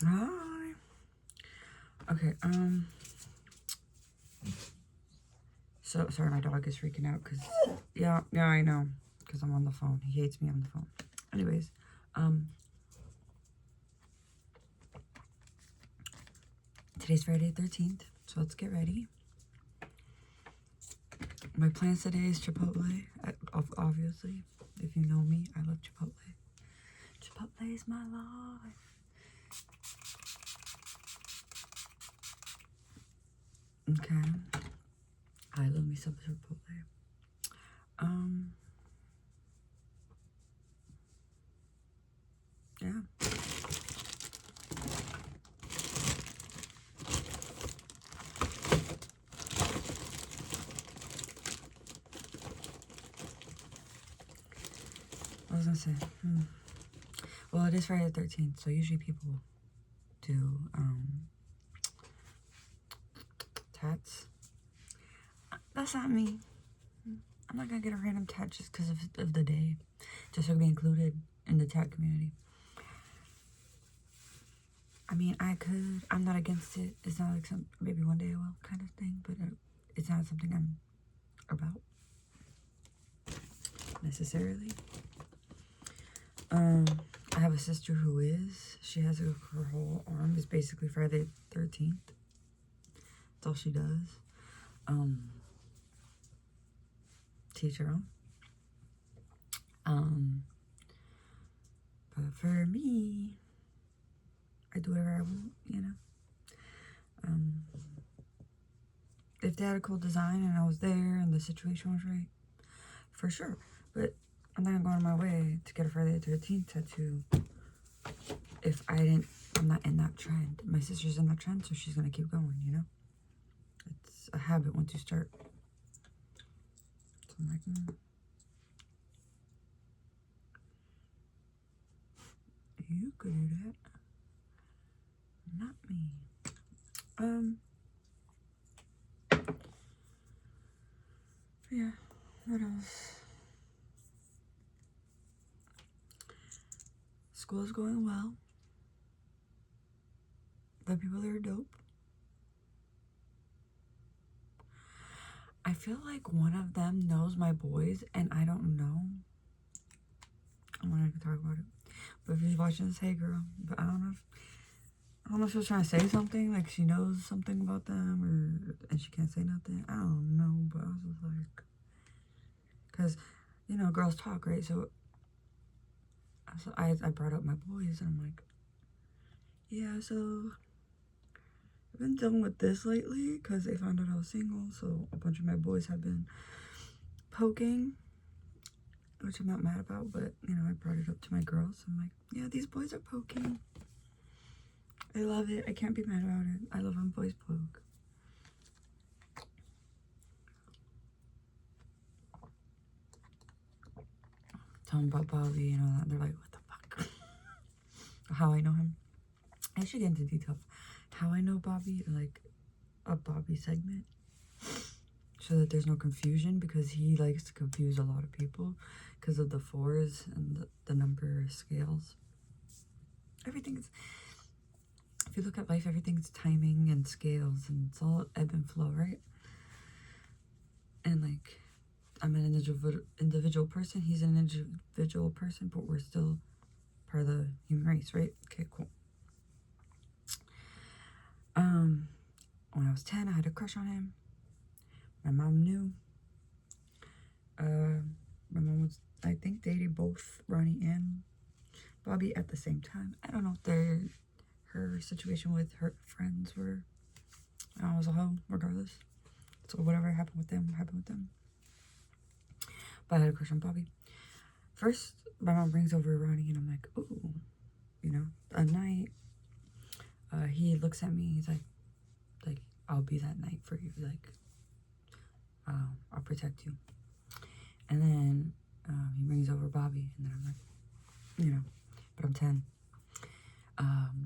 Hi. Okay, so, sorry, my dog is freaking out, because, yeah, I know, because I'm on the phone. He hates me on the phone. Anyways, today's Friday the 13th, so let's get ready. My plans today is Chipotle, obviously. If you know me, I love Chipotle. Chipotle is my life. Okay. I love me some Chipotle. Yeah. I was gonna say, well, it is Friday the 13th, so usually people do, tats. That's not me. I'm not gonna get a random tat just because of the day, just to be included in the tat community. I mean, I could. I'm not against it. It's not like maybe one day I will kind of thing, but it's not something I'm about necessarily. I have a sister who is. She has her whole arm is basically Friday the 13th. That's all she does. Teach her own. But for me, I do whatever I want, you know. If they had a cool design and I was there and the situation was right, for sure. But I'm not gonna go out of my way to get a Friday the 13th tattoo if I'm not in that trend. My sister's in that trend, so she's gonna keep going, you know? It's a habit once you start. So I'm like, you could do that. Not me. Yeah, what else? School's going well. The people there are dope. I feel like one of them knows my boys and I don't know. I'm not gonna talk about it. But if he's watching this, hey girl. But I don't know if she was trying to say something, like she knows something about them, and she can't say nothing. I don't know, but I was just like, because, you know, girls talk, right? So I brought up my boys, and I'm like, yeah, so I've been dealing with this lately, because they found out I was single, so a bunch of my boys have been poking, which I'm not mad about, but, you know, I brought it up to my girls. I'm like, yeah, these boys are poking. I love it. I can't be mad about it. I love when boys poke. Tell them about Bobby, you know, they're like, what the fuck? How I know him. I should get into detail. How I know Bobby, like a Bobby segment, so that there's no confusion, because he likes to confuse a lot of people because of the fours and the number scales. Everything's, if you look at life, everything's timing and scales, and it's all ebb and flow, right? And like, I'm an individual person, he's an individual person, but we're still part of the human race, right? Okay, cool. When I was 10, I had a crush on him. My mom knew. My mom was, I think, dating both Ronnie and Bobby at the same time. I don't know if her situation with her friends were, I was a hoe, regardless. So whatever happened with them, happened with them. But I had a crush on Bobby. First, my mom brings over Ronnie, and I'm like, ooh, you know, a night. He looks at me, he's like, I'll be that night for you, like, I'll protect you. And then he brings over Bobby, and then I'm like, you know, but I'm 10.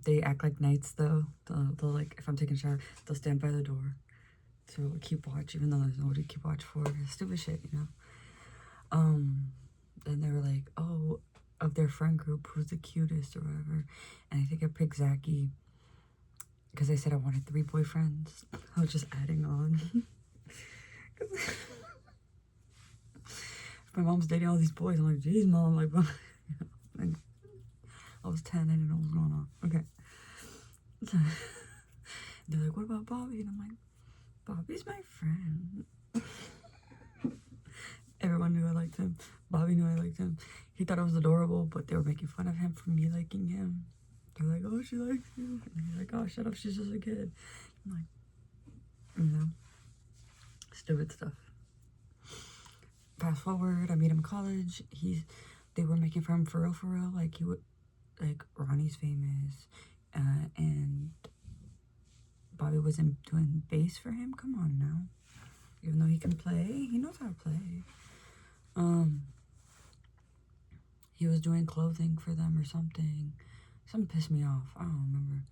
They act like knights, though. They'll like, if I'm taking a shower, they'll stand by the door to keep watch, even though there's nobody to keep watch for. Stupid shit, you know. And they were like, oh, of their friend group who's the cutest or whatever. And I think I picked Zachy because I said I wanted 3 boyfriends. I was just adding on. My mom's dating all these boys. I'm like, geez, mom. Like, I was 10. I didn't know what was going on. Okay. They're like, what about Bobby? And I'm like, Bobby's my friend. Everyone knew I liked him. Bobby knew I liked him. He thought it was adorable, but they were making fun of him for me liking him. They're like, oh, she likes you. And he's like, oh, shut up, she's just a kid. I'm like, you know, stupid stuff. Fast forward, I meet him in college. They were making fun of him for real. Like, he would, like, Ronnie's famous, and Bobby wasn't doing bass for him. Come on now. Even though he can play, he knows how to play. He was doing clothing for them or something. Something pissed me off. I don't remember.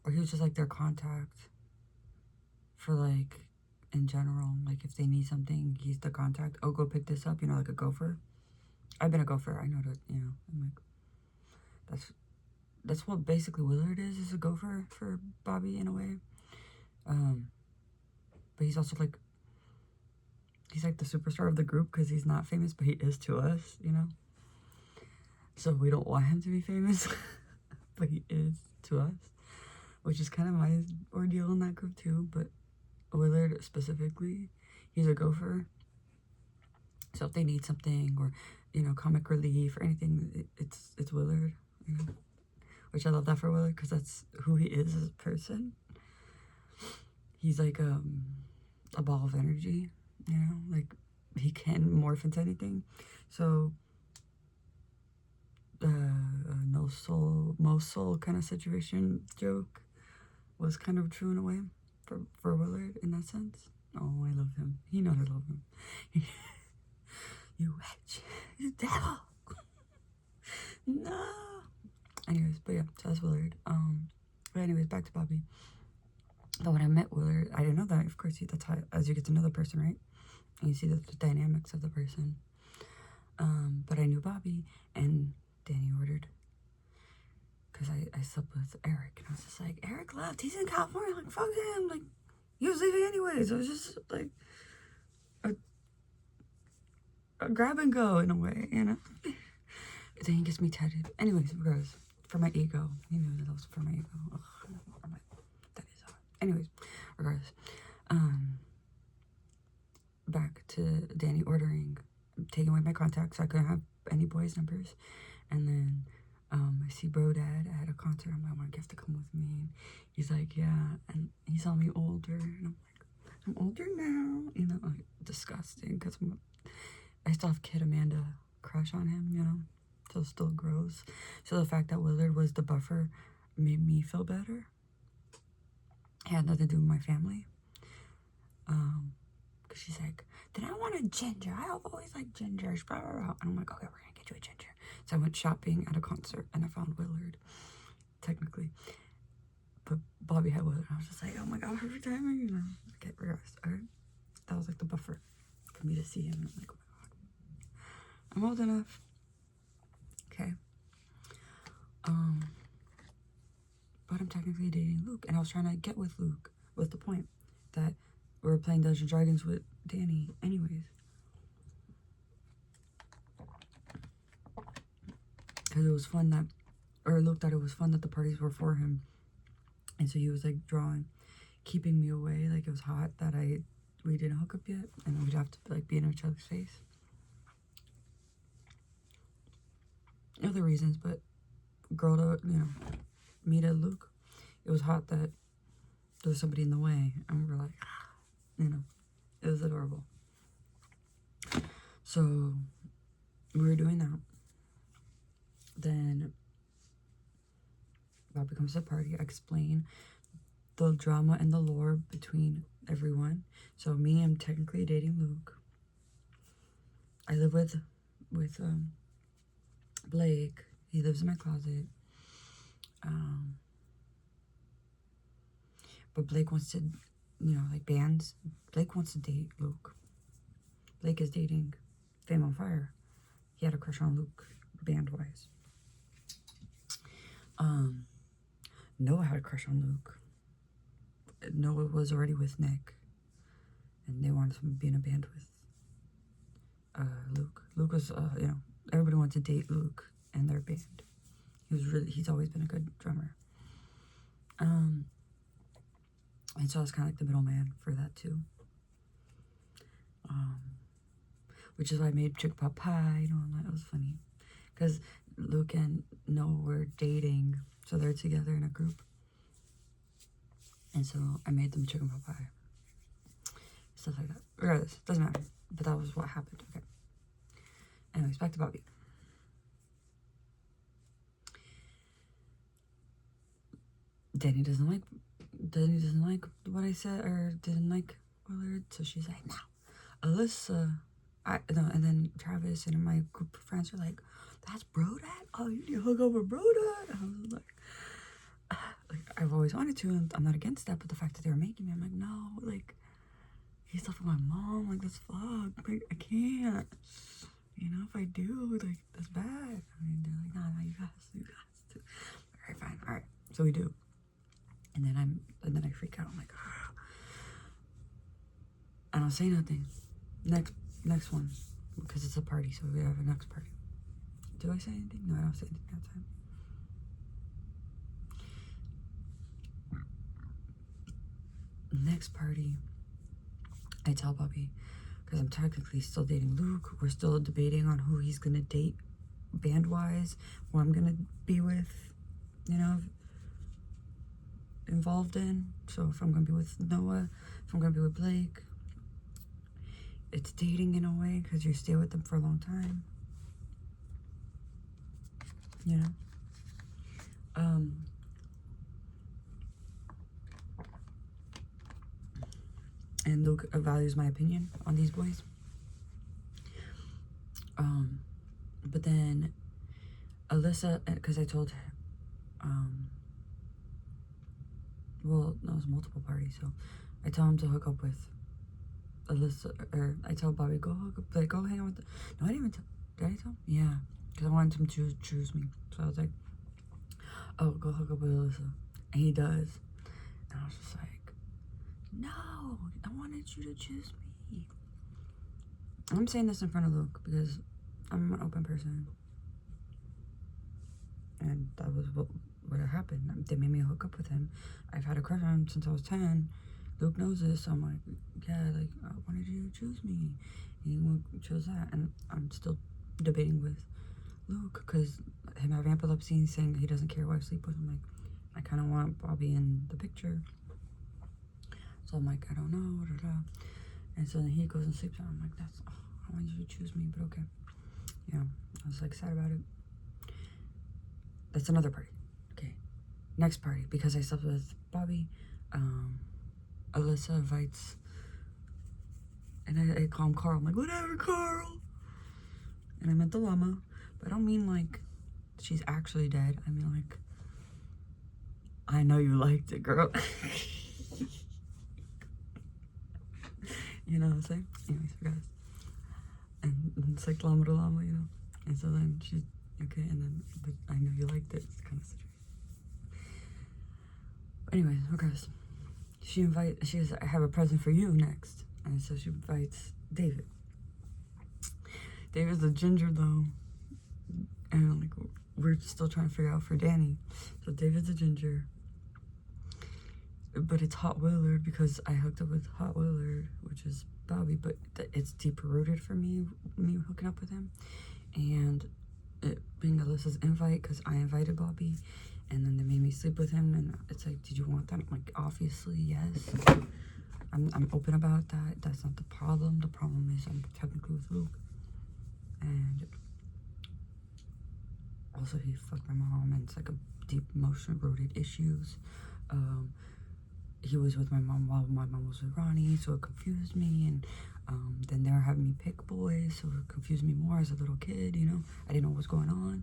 Or he was just like their contact for like, in general. Like if they need something, he's the contact. Oh, go pick this up. You know, like a gopher. I've been a gopher. I know that, you know. I'm like, that's what basically Willard is a gopher for Bobby in a way. But he's also like, he's like the superstar of the group because he's not famous, but he is to us, you know? So we don't want him to be famous, but he is to us, which is kind of my ordeal in that group too. But Willard specifically, he's a gopher. So if they need something or, you know, comic relief or anything, it's Willard, you know? Which I love that for Willard because that's who he is as a person. He's like a ball of energy, you know? Like, he can morph into anything. So no soul, most soul kind of situation joke was kind of true in a way for Willard in that sense. Oh, I love him. He knows I love him. You witch, you devil. No. Anyways, but yeah, so that's Willard. But anyways, back to Bobby. But when I met Willard, I didn't know that. Of course, that's how, as you get to know the person, right? And you see the dynamics of the person. But I knew Bobby, and Danny ordered. Because I slept with Eric, and I was just like, Eric left. He's in California. Like, fuck him. Like, he was leaving anyways. It was just like a grab and go in a way, you know? Then he gets me tatted. Anyways, regardless, for my ego. He knew that was for my ego. Ugh, that is hot. Anyways, regardless. Back to Danny ordering, taking away my contacts so I couldn't have any boys' numbers. And then I see Bro Dad at a concert. I'm like, I want to have to come with me. And he's like, yeah. And he saw me older. And I'm like, I'm older now. You know, like, disgusting. Because I still have Kid Amanda crush on him, you know. So it still grows. So the fact that Willard was the buffer made me feel better. It had nothing to do with my family. Because she's like, then I want a ginger. I've always liked gingers, blah, blah, blah. And I'm like, okay, we're going to get you a ginger. So I went shopping at a concert, and I found Willard, technically. But Bobby had Willard. I was just like, oh my God, perfect timing. You know, okay, regardless. All right. That was like the buffer for me to see him. And I'm like, oh my God. I'm old enough. Okay. But I'm technically dating Luke, and I was trying to get with Luke. Was the point that we were playing Dungeons & Dragons with Danny anyways. Because it was fun that, or Luke thought it was fun that the parties were for him. And so he was like drawing, keeping me away. Like it was hot that we didn't hook up yet. And we'd have to like be in each other's face. Other reasons, but girl to, you know, me to Luke. It was hot that there was somebody in the way. And we were like, you know, it was adorable. So we were doing that. Then Bobby comes to the party. I explain the drama and the lore between everyone. So me, I'm technically dating Luke. I live with Blake. He lives in my closet. But Blake wants to, you know, like bands. Blake wants to date Luke. Blake is dating Fame on Fire. He had a crush on Luke, band-wise. Noah had a crush on Luke. Noah was already with Nick, and they wanted to be in a band with Luke. Luke was, everybody wanted to date Luke and their band. He's always been a good drummer. And so I was kind of like the middleman for that too. Which is why I made chicken pot pie, and that was funny. Because Luke and Noah were dating, so they're together in a group. And so I made them chicken pot pie. Stuff like that. Regardless, doesn't matter. But that was what happened, okay. Anyways, back to Bobby. Danny doesn't like what I said, or didn't like Willard, so she's like, no, Alyssa, and then Travis and my group of friends are like, that's Brodad? Oh, you need to hook up with Brodad? And I was like, I've always wanted to, and I'm not against that, but the fact that they were making me, I'm like, no, like, he's stuff with my mom, like, that's fucked, like, I can't, if I do, like, that's bad. I mean, they're like, no, you guys to. Alright, fine, alright, so we do. And then I freak out. I'm like, ah. I don't say nothing. Next one, because it's a party, so we have a next party. Do I say anything? No, I don't say anything that time. Next party, I tell Bobby, because I'm technically still dating Luke. We're still debating on who he's gonna date, band-wise, who I'm gonna be with, involved in. So if I'm gonna be with Noah, if I'm gonna be with Blake, it's dating in a way, because you stay with them for a long time, and Luke values my opinion on these boys. But then Alyssa, because I told her, well, no, it was multiple parties, so I tell him to hook up with Alyssa, or I tell Bobby, go hook up, like, go hang out with, no, I didn't even tell, did I tell him? Yeah, because I wanted him to choose me, so I was like, oh, go hook up with Alyssa, and he does, and I was just like, no, I wanted you to choose me. I'm saying this in front of Luke, because I'm an open person, and that was what happened. They made me hook up with him. I've had a crush on him since I was 10. Luke knows this, so I'm like, yeah, like, I wanted you to choose me. And he chose that, and I'm still debating with Luke, because him having epilepsy and saying he doesn't care who I sleep with. I'm like, I kind of want Bobby in the picture. So I'm like, I don't know, And so then he goes and sleeps, and I'm like, I wanted you to choose me, but okay. Yeah, I was like sad about it. That's another party. Okay, next party, because I slept with Bobby, Alyssa invites, and I call him Carl. I'm like, whatever, Carl. And I meant the llama, but I don't mean like she's actually dead. I mean like, I know you liked it, girl. You know what I'm saying? Anyways, guys. And it's like llama to llama, And so then she's okay, and then, but I know you liked it, kind of situation. Anyways, regardless. She says, I have a present for you next. And so she invites David. David's a ginger though. And like, we're still trying to figure out for Danny. So David's a ginger. But it's Hot Willard, because I hooked up with Hot Willard, which is Bobby, but it's deeper rooted for me hooking up with him. And it being Alyssa's invite, because I invited Bobby, and then they made me sleep with him, and it's like, did you want that? I'm like, obviously, yes. I'm open about that. That's not the problem. The problem is I'm technically with Luke. And also he fucked my mom, and it's like a deep emotional rooted issues. He was with my mom while my mom was with Ronnie, so it confused me, and then they were having me pick boys, so it confused me more as a little kid, I didn't know what was going on.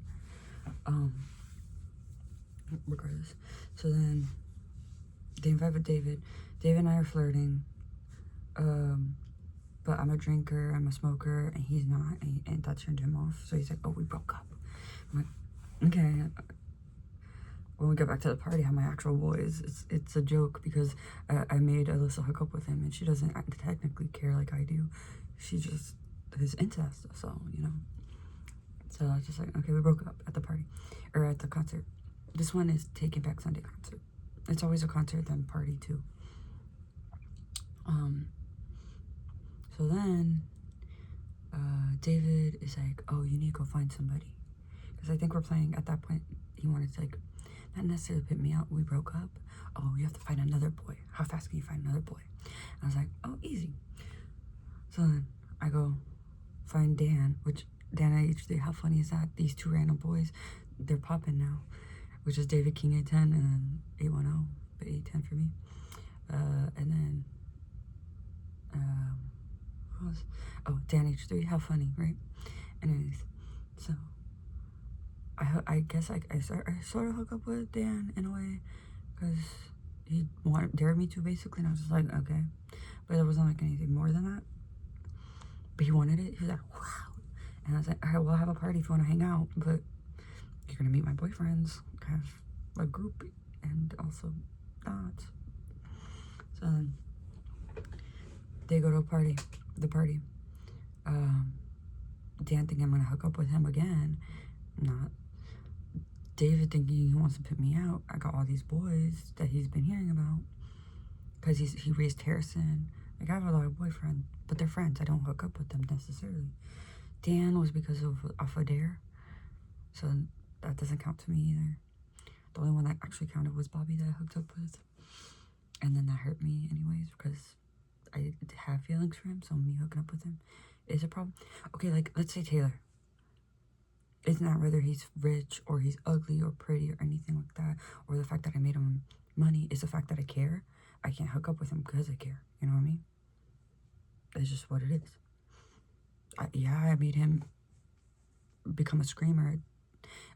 Regardless. So then they invited David. David and I are flirting. But I'm a drinker, I'm a smoker, and he's not, and that turned him off. So he's like, oh, we broke up. I'm like, okay. when we get back to the party, I have my actual boys. It's a joke because I made Alyssa hook up with him, and she doesn't technically care like I do. She just is incest, so, you know. So I was just like, okay, we broke up at the party, or at the concert. This one is Taking Back Sunday concert. It's always a concert, then party too. So then, David is like, oh, you need to go find somebody. Because I think we're playing, at that point, he wanted to, like, not necessarily put me out. We broke up. Oh, you have to find another boy. How fast can you find another boy? I was like, oh, easy. So then I go find Dan, which Dan H3, how funny is that? These two random boys, they're popping now, which is David King 810 and then 810, but 810 for me. And then, what was, oh, Dan H3, how funny, right? Anyways, so I guess I sort of hook up with Dan in a way, because he dared me to, basically, and I was just like, okay. But there wasn't like anything more than that. But he wanted it. He was like, wow. And I was like, all right, we'll have a party if you want to hang out, but you're going to meet my boyfriends, have a group, and also not. So then they go to the party. Dan thinking I'm going to hook up with him again. Not. David thinking he wants to put me out. I got all these boys that he's been hearing about. Because he raised Harrison. Like, I have a lot of boyfriends, but they're friends. I don't hook up with them necessarily. Dan was because of off a dare. So that doesn't count to me either. The only one that actually counted was Bobby that I hooked up with. And then that hurt me anyways, because I have feelings for him, so me hooking up with him is a problem. Okay, like, let's say Taylor. It's not whether he's rich or he's ugly or pretty or anything like that, or the fact that I made him money. It's the fact that I care. I can't hook up with him because I care. You know what I mean? That's just what it is. I made him become a screamer,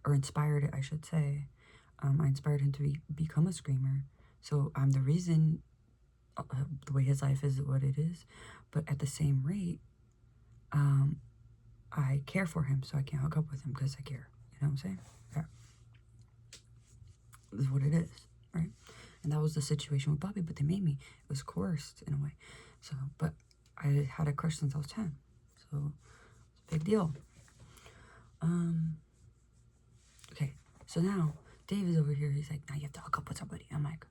or inspired it, I should say. I inspired him to become a screamer. So I'm the reason the way his life is what it is. But at the same rate, I care for him, so I can't hook up with him because I care. You know what I'm saying? Yeah. This is what it is, right? And that was the situation with Bobby, but they made me. It was coerced in a way. So, but I had a crush since I was 10. So, it's a big deal. Okay, so now, Dave is over here. He's like, now you have to hook up with somebody. I'm like,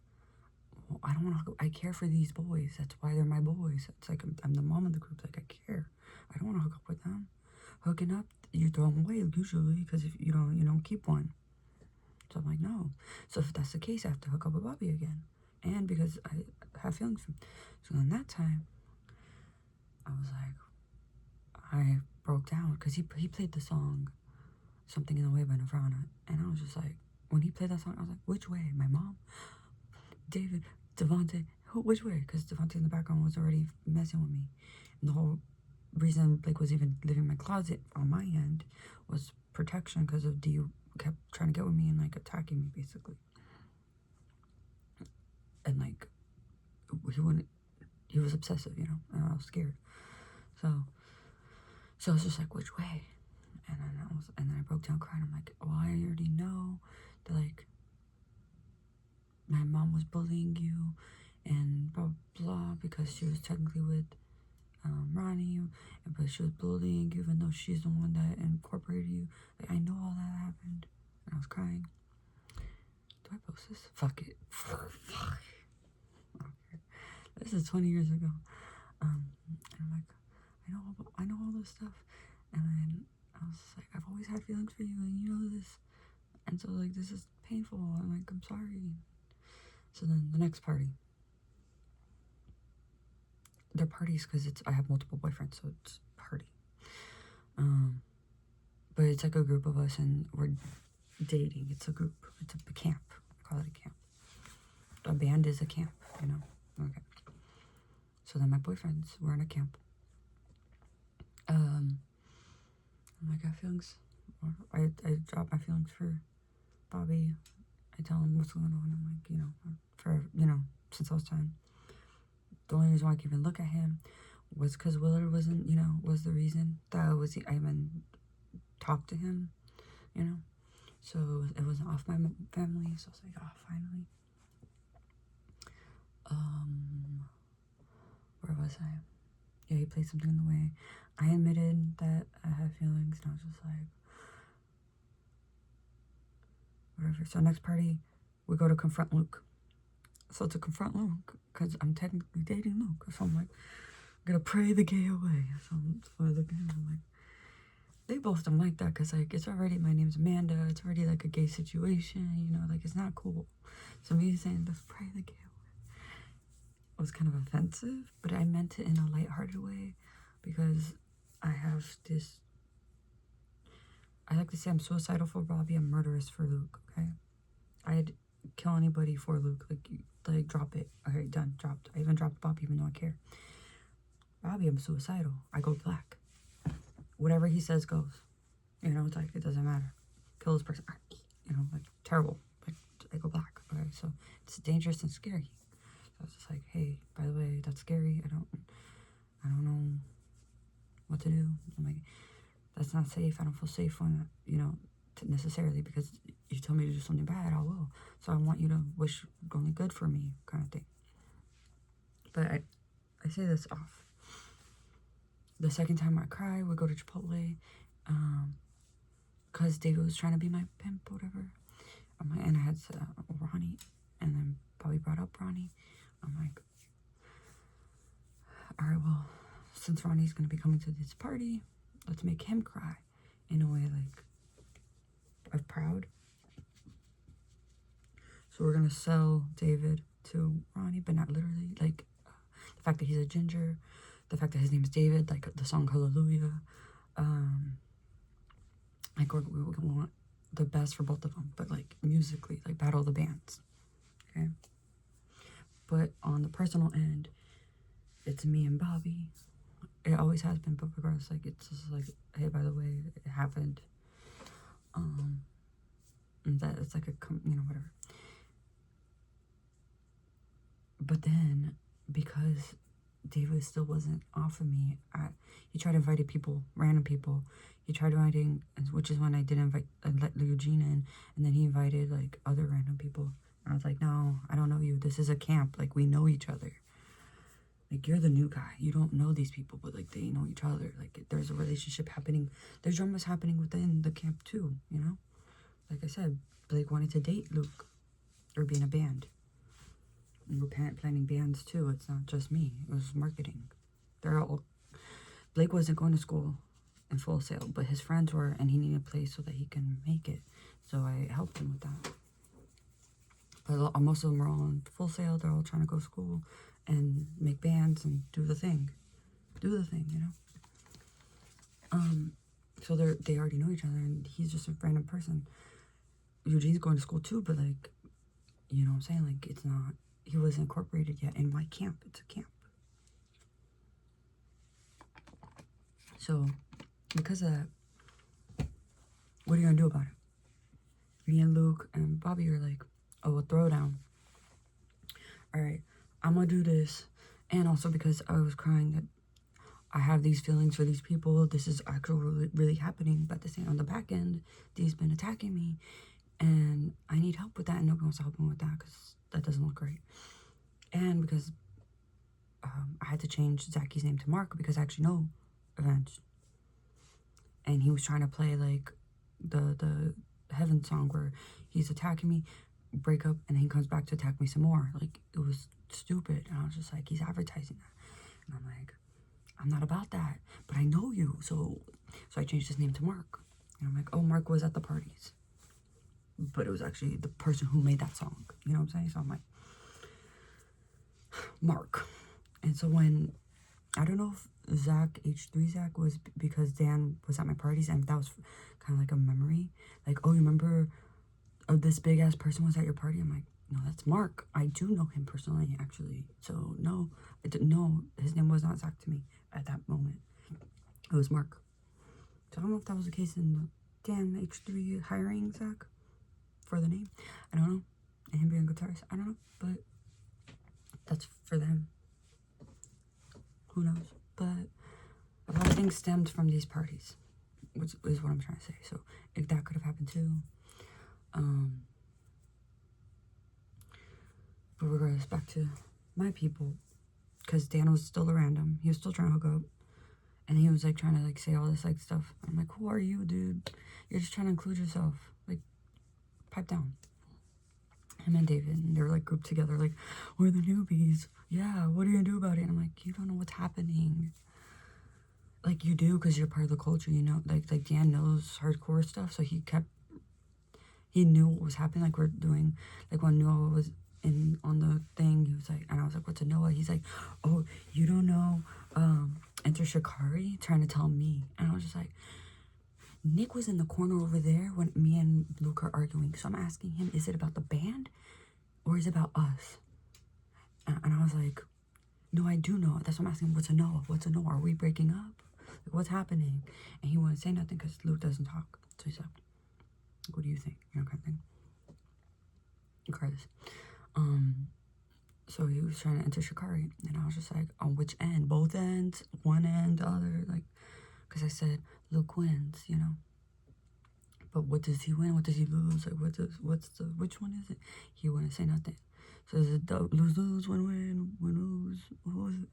well, I don't want to hook up. I care for these boys. That's why they're my boys. It's like, I'm the mom of the group. Like, I care. I don't want to hook up with them. Hooking up, you throw them away, usually, because if you don't keep one. So I'm like, no. So if that's the case, I have to hook up with Bobby again. And because I have feelings for him. So then that time, I was like, I broke down. Because he played the song, Something in the Way by Nirvana. And I was just like, when he played that song, I was like, which way? My mom? David? Devontae? Which way? Because Devontae in the background was already messing with me. And the whole reason Blake was even living in my closet on my end was protection, because of D kept trying to get with me and, like, attacking me, basically. And, like, he was obsessive, you know, and I was scared. So I was just like, which way? And then I broke down crying. I'm like, well, I already know that, like, my mom was bullying you and blah, blah, blah, because she was technically with Ronnie, but she was bullying you, even though she's the one that incorporated you. Like, I know all that happened. And I was crying. Do I post this? Fuck it. Fuck. Okay. This is 20 years ago. And I'm like, I know all this stuff. And then I was like, I've always had feelings for you, and you know this. And so, like, this is painful. I'm like, I'm sorry. So then the next party. They're parties because I have multiple boyfriends, so it's party. But it's like a group of us, and we're dating. It's a group. It's a camp. I call it a camp. A band is a camp, you know? Okay. So then my boyfriends were in a camp. I'm like, I have feelings. I drop my feelings for Bobby. I tell him what's going on. I'm like, you know, since I was 10. The only reason why I could even look at him was because Willard wasn't, was the reason that I even talked to him, So it wasn't off my family, so I was like, oh, finally. Where was I? Yeah, he played something in the way. I admitted that I had feelings, and I was just like, whatever. So next party, we go to confront Luke. So to confront Luke, because I'm technically dating Luke, so I'm like, I'm gonna pray the gay away. So I look at him, I'm like, they both don't like that, because like, it's already, my name's Amanda, it's already like a gay situation, you know, like, it's not cool. So me saying, let's pray the gay away was kind of offensive, but I meant it in a lighthearted way, because I have this, I like to say I'm suicidal for Bobby, I'm murderous for Luke, okay? I'd kill anybody for Luke, like drop it. Okay, done, dropped. I even dropped Bobby, even though I care. Bobby, I'm suicidal. I go black. Whatever he says goes. You know, it's like, it doesn't matter. Kill this person. You know, like, terrible. Like, I go black. Okay, so it's dangerous and scary. So I was just like, hey, by the way, that's scary. I don't know what to do. I'm like, that's not safe. I don't feel safe when, you know, necessarily, because you tell me to do something bad, I will. So I want you to wish only good for me, kind of thing. But I say this off. The second time I cry, we go to Chipotle, because David was trying to be my pimp, whatever. I'm like, and I had Ronnie, and then Bobby brought up Ronnie. I'm like, all right, well, since Ronnie's gonna be coming to this party, let's make him cry in a way like of proud. So we're gonna sell David to Ronnie, but not literally. Like, the fact that he's a ginger, the fact that his name is David, like the song Hallelujah. Like, we want the best for both of them, but like musically, like battle of the bands, okay? But on the personal end, it's me and Bobby. It always has been, but regardless, like, it's just like, hey, by the way, it happened. And that it's like a, you know, whatever. But then, because David still wasn't off of me, he tried inviting people, random people. He tried inviting, which is when I did invite, I let Eugene in, and then he invited like other random people. And I was like, no, I don't know you. This is a camp. Like, we know each other. Like, you're the new guy. You don't know these people, but like, they know each other. Like, there's a relationship happening. There's dramas happening within the camp too, you know? Like I said, Blake wanted to date Luke, or be in a band. And we're planning bands too. It's not just me. It was marketing. Blake wasn't going to school in Full Sail, but his friends were, and he needed a place so that he can make it. So I helped him with that. But most of them are all in Full Sail. They're all trying to go to school and make bands and do the thing, you know. So they already know each other, and he's just a random person. Eugene's going to school too, but like, you know what I'm saying? Like, it's not, he wasn't incorporated yet in my camp. It's a camp. So, because of that, what are you gonna do about it? Me and Luke and Bobby are like, oh, a throwdown. All right, I'm gonna do this. And also because I was crying that I have these feelings for these people. This is actually really happening. But the same on the back end, they's been attacking me. And I need help with that. And nobody wants to help me with that, because that doesn't look great. And because I had to change Zacky's name to Mark, because I actually know Avenged. And he was trying to play like the Heaven song where he's attacking me, break up, and then he comes back to attack me some more. Like, it was stupid. And I was just like, he's advertising that. And I'm like, I'm not about that, but I know you. So I changed his name to Mark. And I'm like, oh, Mark was at the parties. But it was actually the person who made that song. You know what I'm saying? So I'm like, Mark. And so when, I don't know if H3 Zach was because Dan was at my parties, and that was kind of like a memory. Like, oh, you remember this big ass person was at your party? I'm like, no, that's Mark. I do know him personally, actually. So no, I didn't know. His name was not Zach to me at that moment. It was Mark. So I don't know if that was the case in Dan H3 hiring Zach for the name. I don't know. And him being a guitarist. I don't know. But that's for them. Who knows? But a lot of things stemmed from these parties, which is what I'm trying to say. So if that could have happened too, But regardless, back to my people, because Dan was still around him. He was still trying to hook up. And he was, like, trying to, like, say all this, like, stuff. I'm like, who are you, dude? You're just trying to include yourself. Like, pipe down. Him and David, and they were, like, grouped together, like, we're the newbies. Yeah, what are you gonna do about it? And I'm like, you don't know what's happening. Like, you do, because you're part of the culture, you know? Like Dan knows hardcore stuff, so he knew what was happening. Like, we're doing, like, when Noah was on the thing, he was like, and I was like, what's a Noah? He's like, oh, you don't know, Enter Shikari, trying to tell me. And I was just like, Nick was in the corner over there when me and Luke are arguing. So I'm asking him, is it about the band or is it about us? And I was like, no, I do know. That's what I'm asking him. What's a Noah? What's a Noah? Are we breaking up? Like, what's happening? And he wouldn't say nothing because Luke doesn't talk. So he's like, what do you think? You know, kind of thing. Regardless. So he was trying to enter Shikari, and I was just like, on which end? Both ends? One end, the other? Like, because I said, Luke wins, you know? But what does he win? What does he lose? Like, which one is it? He wouldn't say nothing. So is it lose, win, lose? What was it?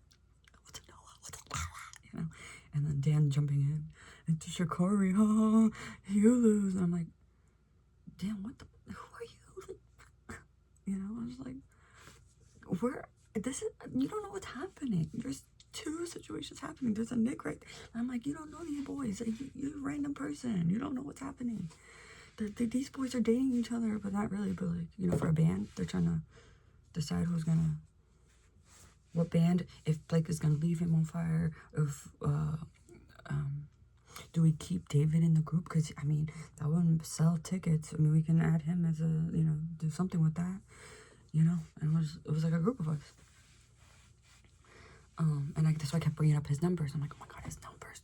What's a Noah? What's a Noah? You know? And then Dan jumping in, enter Shikari, oh, you lose. And I'm like, Dan, who are you? You know, I was like, you don't know what's happening. There's two situations happening. There's a Nick right there. I'm like, you don't know these boys. Like, you're a random person. You don't know what's happening. These boys are dating each other, but not really. But, like, you know, for a band, they're trying to decide what band, if Blake is gonna leave him on fire, if, do we keep David in the group? Because, I mean, that wouldn't sell tickets. I mean, we can add him as do something with that. You know, and it was like a group of us. And that's why I kept bringing up his numbers. I'm like, oh my God, his numbers,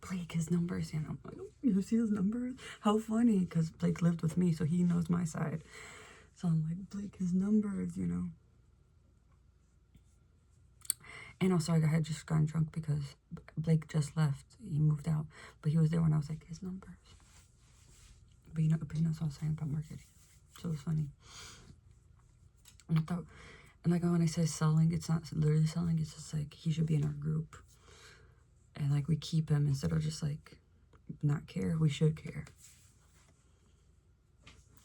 Blake, his numbers. And I'm like, oh, you see his numbers? How funny, because Blake lived with me, so he knows my side. So I'm like, Blake, his numbers, you know. And also, I had just gotten drunk because Blake just left. He moved out, but he was there when I was like, his numbers. But you know what I was saying about marketing. So it was funny. And I thought, and like when I say selling, it's not literally selling, it's just like he should be in our group. And like we keep him instead of just like not care. We should care.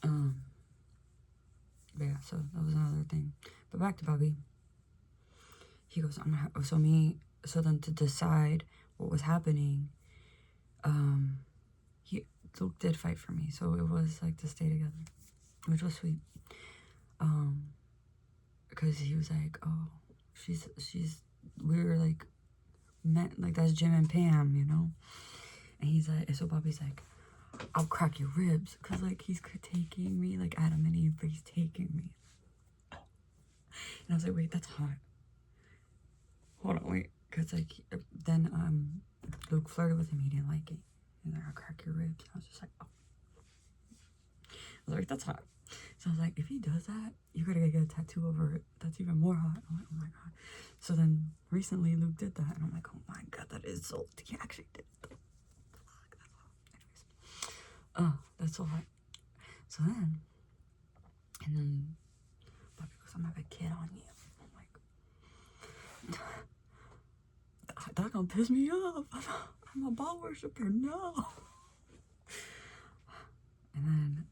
But yeah, so that was another thing. But back to Bobby. He goes, so then to decide what was happening, Luke did fight for me. So it was like to stay together, which was sweet. Because he was like, oh, we were like, met, like that's Jim and Pam, you know? And he's like, so Bobby's like, I'll crack your ribs. Because like he's taking me, like Adam and Eve, but he's taking me. And I was like, wait, that's hot. Hold on, wait. Because like, then Luke flirted with him, he didn't like it. And like, I'll crack your ribs. I was just like, oh. I was like, that's hot. So I was like, if he does that, you gotta get a tattoo over it. That's even more hot. I'm like, oh my God. So then recently Luke did that, and I'm like, oh my God, that is so, he actually did it. Fuck, that's hot. Anyways. Oh, that's so hot. So then, and then Bobby goes, I'm gonna have a kid on you. I'm like, that gonna piss me off. I'm a ball worshiper, no. And then,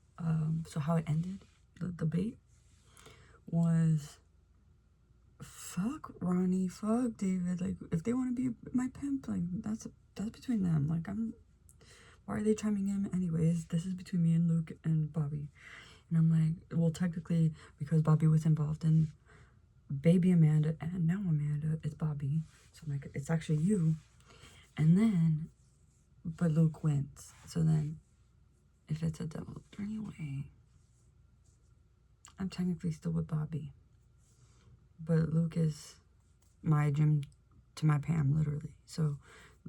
so how it ended, the debate, was, fuck Ronnie, fuck David. Like, if they want to be my pimp, like, that's between them. Like, why are they chiming in anyways? This is between me and Luke and Bobby. And I'm like, well, technically, because Bobby was involved in baby Amanda and now Amanda, it's Bobby. So I'm like, it's actually you. And then, but Luke wins. So then, if it's a double three-way, I'm technically still with Bobby. But Luke is my Jim to my Pam, literally. So,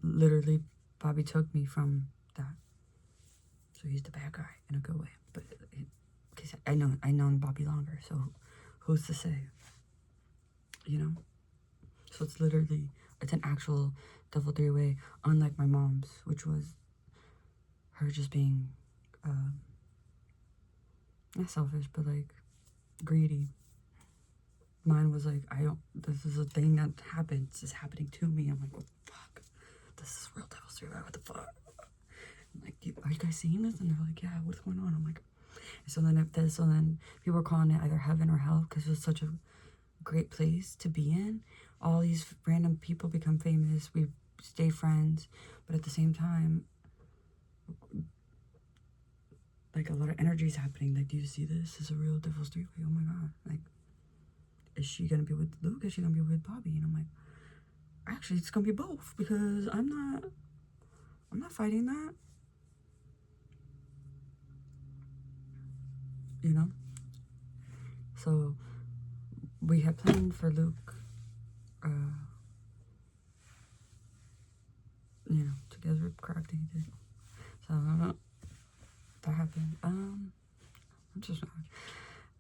literally, Bobby took me from that. So he's the bad guy in a good way. But, because I known Bobby longer, so who's to say? You know? So it's literally, it's an actual double three-way, unlike my mom's, which was her just being not selfish, but like greedy. Mine was like, this is a thing that happens, it's happening to me. I'm like, what the fuck? This is real Devil's 3, what the fuck? I'm like, are you guys seeing this? And they're like, yeah, what's going on? I'm like, so then people were calling it either heaven or hell because it was such a great place to be in. All these random people become famous, we stay friends, but at the same time, like a lot of energy is happening. Like, do you see this? This is a real Devil's 3. Oh my god. Like, is she gonna be with Luke? Is she gonna be with Bobby? And I'm like, actually, it's gonna be both because I'm not fighting that. You know? So we had planned for Luke, to get her cracked, and he did. So that happened. I'm just not.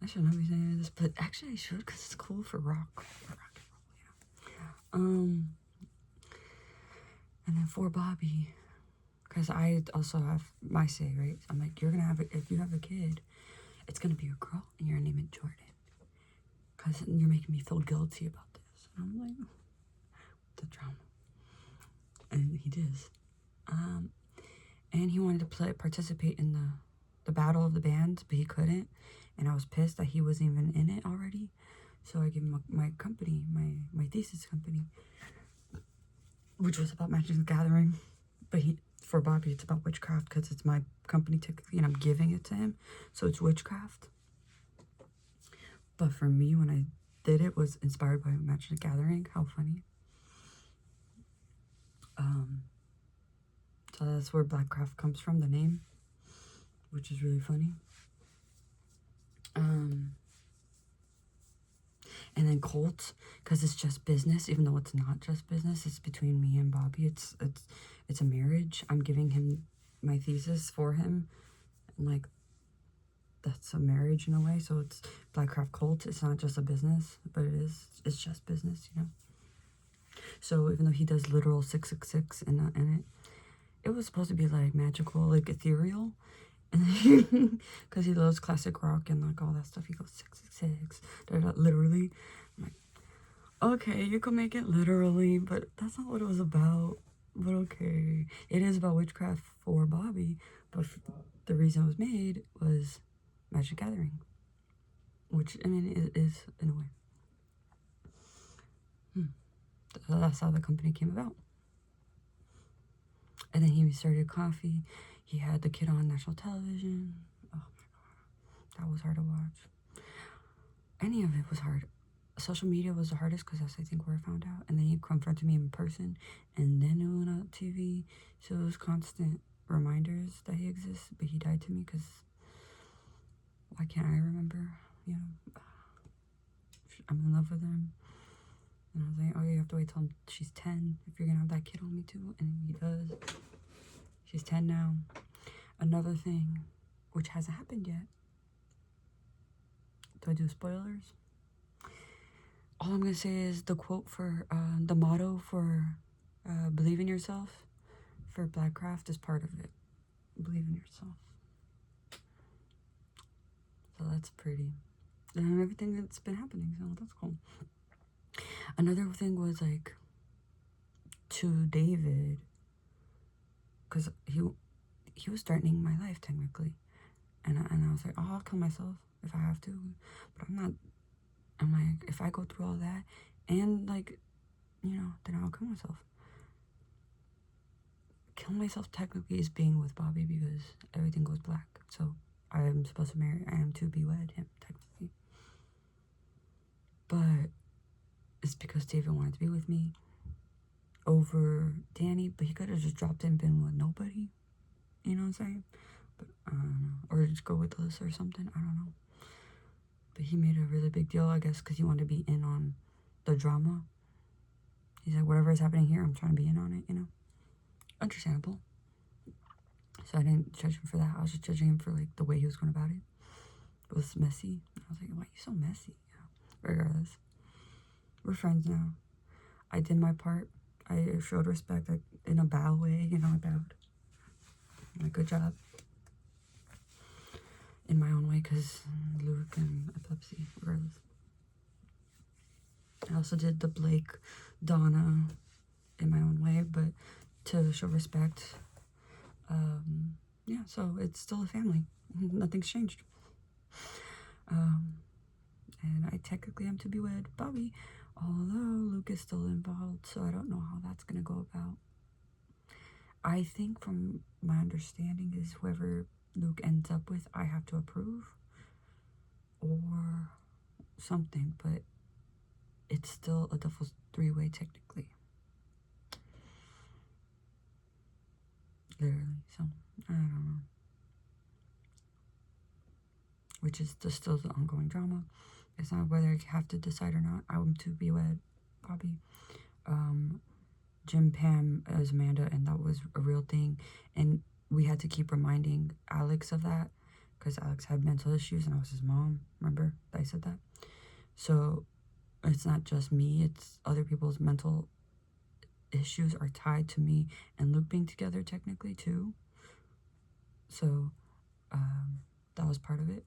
I should not be saying this, but actually I should because it's cool for rock and roll, And then for Bobby, because I also have my say, right? I'm like, you're gonna have if you have a kid, it's gonna be a girl, and you're gonna name it Jordan, because you're making me feel guilty about this. And I'm like, the drama. And he did. And he wanted to participate in the battle of the bands, but he couldn't. And I was pissed that he wasn't even in it already. So I gave him my company, my thesis company, which was about Magic the Gathering. But for Bobby, it's about witchcraft because it's my company technically, and I'm giving it to him. So it's witchcraft. But for me, when I did it, was inspired by Magic the Gathering. How funny. So that's where Blackcraft comes from, the name, which is really funny. And then Colt, because it's just business, even though it's not just business, it's between me and Bobby. It's a marriage. I'm giving him my thesis for him, and like that's a marriage in a way. So it's Blackcraft Colt. It's not just a business, but it's just business, So even though he does literal 666 in it, it was supposed to be like magical, like ethereal, and because he loves classic rock and like all that stuff, he goes 666, literally. I'm like, okay, you can make it literally, but that's not what it was about. But okay, it is about witchcraft for Bobby, but the reason it was made was Magic Gathering, which I mean it is in a way. That's how the company came about. And then he started coffee. He had the kid on national television. Oh my god, that was hard to watch. Any of it was hard. Social media was the hardest because that's, I think, where I found out. And then he confronted me in person, and then it went on TV. So it was constant reminders that he exists, but he died to me because why can't I remember? I'm in love with him. And I was like, oh, you have to wait till she's 10 if you're gonna have that kid on me too. And he does. She's 10 now. Another thing, which hasn't happened yet. Do I do spoilers? All I'm gonna say is the quote for the motto for believe in yourself for Blackcraft is part of it. Believe in yourself. So that's pretty. And everything that's been happening, so that's cool. Another thing was like to David, because he was threatening my life technically, and I was like, oh, I'll kill myself if I have to, but I'm not. I'm like, if I go through all that, and like, then I'll kill myself. Kill myself technically is being with Bobby because everything goes black. So I am supposed to marry. I am to be wed him technically, but it's because David wanted to be with me over Danny, but he could have just dropped in and been with nobody. You know what I'm saying? But I don't know. Or just go with Liz or something. I don't know. But he made a really big deal, I guess, because he wanted to be in on the drama. He's like, whatever is happening here, I'm trying to be in on it, Understandable. So I didn't judge him for that. I was just judging him for, like, the way he was going about it. It was messy. I was like, why are you so messy? Regardless. We're friends now. I did my part. I showed respect, like, in a bad way, I bowed. Like, good job. in my own way, because Luke and epilepsy, regardless. I also did the Blake, Donna in my own way, but to show respect. Yeah, so it's still a family. Nothing's changed. And I technically am to be wed Bobby, although Luke is still involved, so I don't know how that's gonna go about. I think from my understanding is whoever Luke ends up with, I have to approve or something, but it's still a devil's three-way technically. Literally, so I don't know. Which is just still the ongoing drama. It's not whether I have to decide or not. I'm to be wed Bobby. Jim, Pam as Amanda, and that was a real thing. And we had to keep reminding Alex of that because Alex had mental issues and I was his mom. Remember that I said that? So it's not just me, it's other people's mental issues are tied to me and Luke being together technically too. So that was part of it.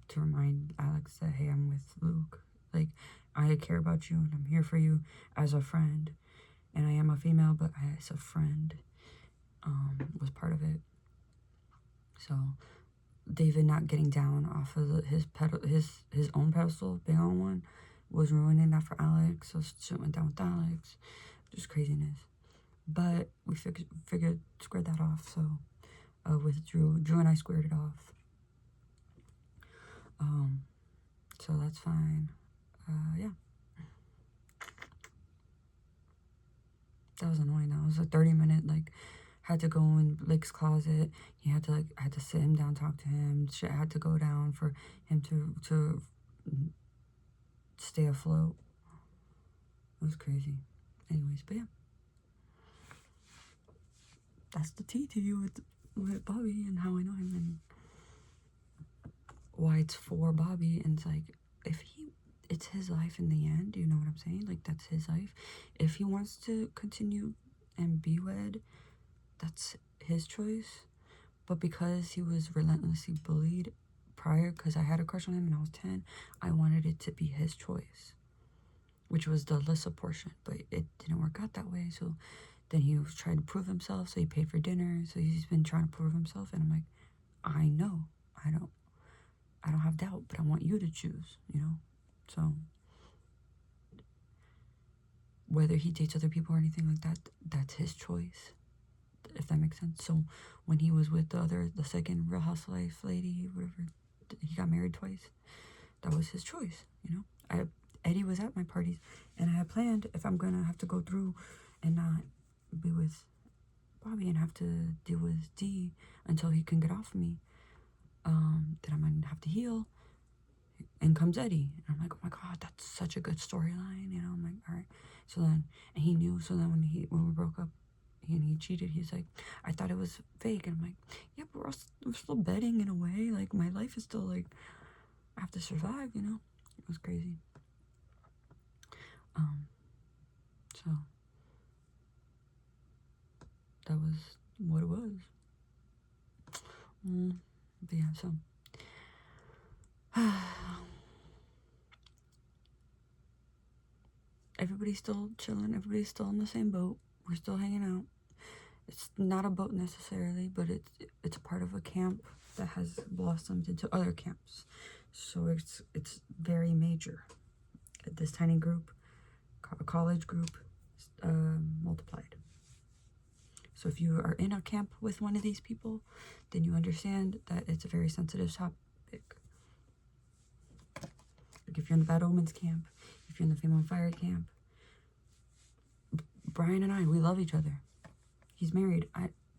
To remind Alex that, hey, I'm with Luke. Like, I care about you and I'm here for you as a friend. And I am a female, but as a friend was part of it. So David not getting down off of his own pedestal, big on one, was ruining that for Alex. So shit went down with Alex. Just craziness. But we squared that off. So with Drew and I squared it off. So that's fine. Yeah. That was annoying. That was a 30-minute, like, had to go in Blake's closet. He had to, I had to sit him down, talk to him. Shit had to go down for him to stay afloat. It was crazy. Anyways, but yeah. That's the tea to you with Bobby and how I know him and why it's for Bobby. And it's like, it's his life in the end, you know what I'm saying? Like, that's his life. If he wants to continue and be wed, that's his choice. But because he was relentlessly bullied prior, because I had a crush on him when I was 10, I wanted it to be his choice, which was the Alyssa portion, but it didn't work out that way. So then he was trying to prove himself, so he paid for dinner, so he's been trying to prove himself, and I'm like, I know, I don't have doubt, but I want you to choose, you know? So whether he dates other people or anything like that, that's his choice, if that makes sense. So when he was with the second Real Housewife lady, whatever, he got married twice, that was his choice, you know? Eddie was at my parties, and I had planned, if I'm gonna have to go through and not be with Bobby and have to deal with D until he can get off of me, that I might have to heal. And comes Eddie, and I'm like, oh my god, that's such a good storyline, you know? I'm like, all right. So then, and he knew. So then when we broke up, and he cheated, he's like, I thought it was fake, and I'm like, yeah, but we're still betting in a way. Like, my life is still like, I have to survive, you know? It was crazy. So that was what it was. But yeah, so everybody's still chilling. Everybody's still in the same boat. We're still hanging out. It's not a boat necessarily, but it's a part of a camp that has blossomed into other camps. So it's very major. This tiny group, a college group, multiplied. So if you are in a camp with one of these people, then you understand that it's a very sensitive topic. Like if you're in the Bad Omens camp, if you're in the Fame on Fire camp, Brian and I, we love each other. He's married.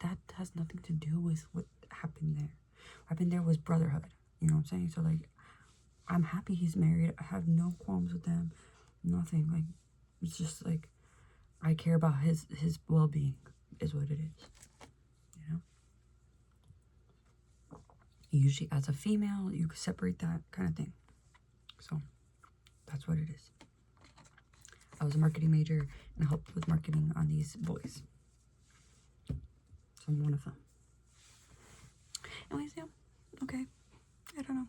That has nothing to do with what happened there. What happened there was brotherhood. You know what I'm saying? So like, I'm happy he's married. I have no qualms with them. Nothing. Like, it's just like, I care about his well-being is what it is. You know? Usually as a female, you could separate that kind of thing. So that's what it is. I was a marketing major and I helped with marketing on these boys. So I'm one of them. Anyways, yeah. Okay. I don't know.